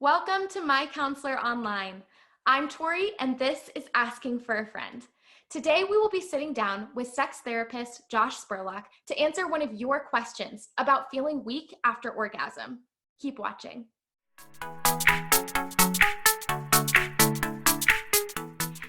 Welcome to MyCounselor.Online. I'm Tori, and this is Asking for a Friend. Today, we will be sitting down with sex therapist Josh Spurlock to answer one of your questions about feeling weak after orgasm. Keep watching.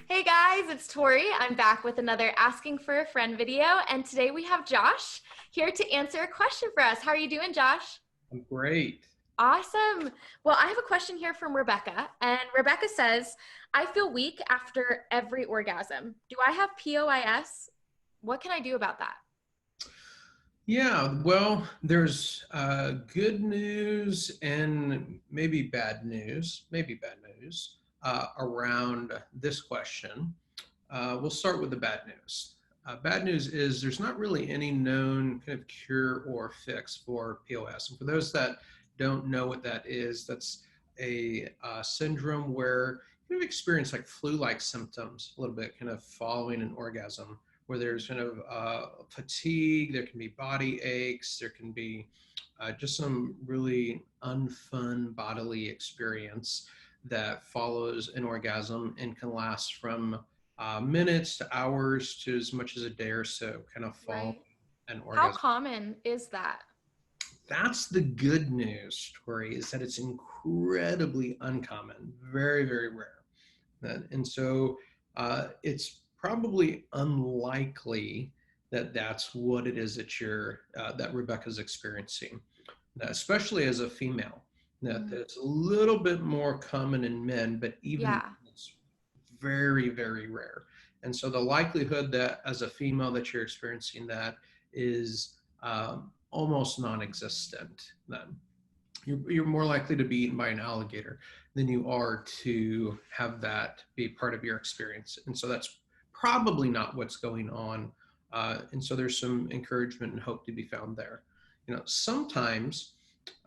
Hey guys, it's Tori. I'm back with another Asking for a Friend video, and today we have Josh here to answer a question for us. How are you doing, Josh? I'm great. Awesome. Well, I have a question here from Rebecca, and Rebecca says, I feel weak after every orgasm. Do I have POIS? What can I do about that? Yeah, well, there's good news and maybe bad news, around this question. We'll start with the bad news. Bad news is there's not really any known kind of cure or fix for POS. And for those that don't know what that is, that's a syndrome where you experience like flu-like symptoms a little bit kind of following an orgasm, where there's kind of fatigue, there can be body aches, there can be just some really unfun bodily experience that follows an orgasm and can last from minutes to hours to as much as a day or so, kind of following Right. an How orgasm. common is that? That's the good news, Tori, is that it's incredibly uncommon, very, very rare. And so it's probably unlikely that that's what it is that that Rebecca's experiencing, especially as a female. That it's a little bit more common in men, but even Yeah. it's very, very rare. And so the likelihood that as a female that you're experiencing that is almost non-existent. Then you're more likely to be eaten by an alligator than you are to have that be part of your experience. And so that's probably not what's going on. And so there's some encouragement and hope to be found there. Sometimes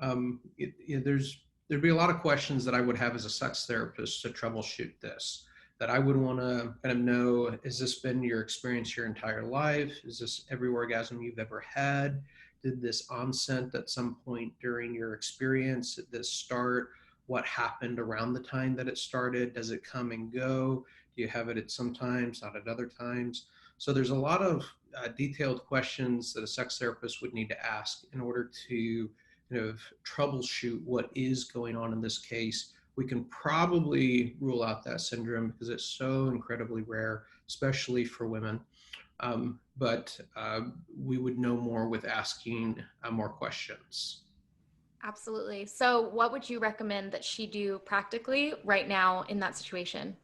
there'd be a lot of questions that I would have as a sex therapist to troubleshoot this. That I would want to kind of know, has this been your experience your entire life? Is this every orgasm you've ever had? Did this onset at some point during your experience? Did this start? What happened around the time that it started? Does it come and go? Do you have it at some times, not at other times? So there's a lot of detailed questions that a sex therapist would need to ask in order to kind of troubleshoot what is going on in this case. We can probably rule out that syndrome because it's so incredibly rare, especially for women. But we would know more with asking more questions. Absolutely. So what would you recommend that she do practically right now in that situation?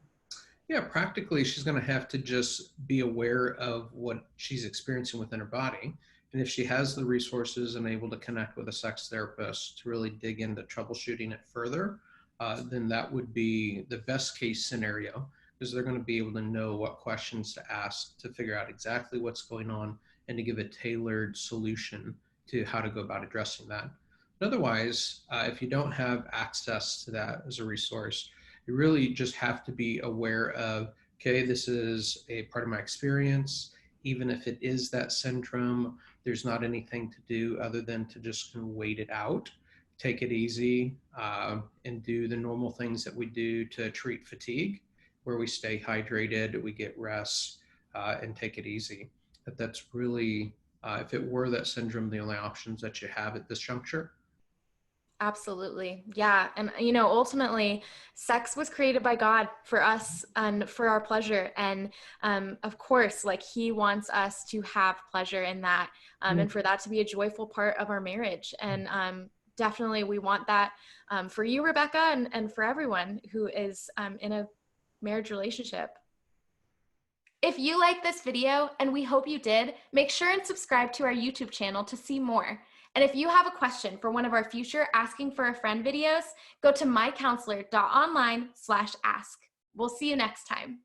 Yeah, practically, she's going to have to just be aware of what she's experiencing within her body. And if she has the resources and able to connect with a sex therapist to really dig into troubleshooting it further, then that would be the best case scenario, because they're going to be able to know what questions to ask to figure out exactly what's going on and to give a tailored solution to how to go about addressing that. But otherwise, if you don't have access to that as a resource, you really just have to be aware of, okay, this is a part of my experience. Even if it is that syndrome, there's not anything to do other than to just kind of wait it out, take it easy, and do the normal things that we do to treat fatigue, where we stay hydrated, we get rest, and take it easy. That's really, if it were that syndrome, the only options that you have at this juncture. Absolutely. Yeah. And, ultimately, sex was created by God for us and for our pleasure. And of course, like he wants us to have pleasure in that and for that to be a joyful part of our marriage. And definitely we want that for you, Rebecca, and for everyone who is in a marriage relationship. If you like this video, and we hope you did, make sure and subscribe to our YouTube channel to see more. And if you have a question for one of our future Asking for a Friend videos, go to MyCounselor.Online/ask. We'll see you next time.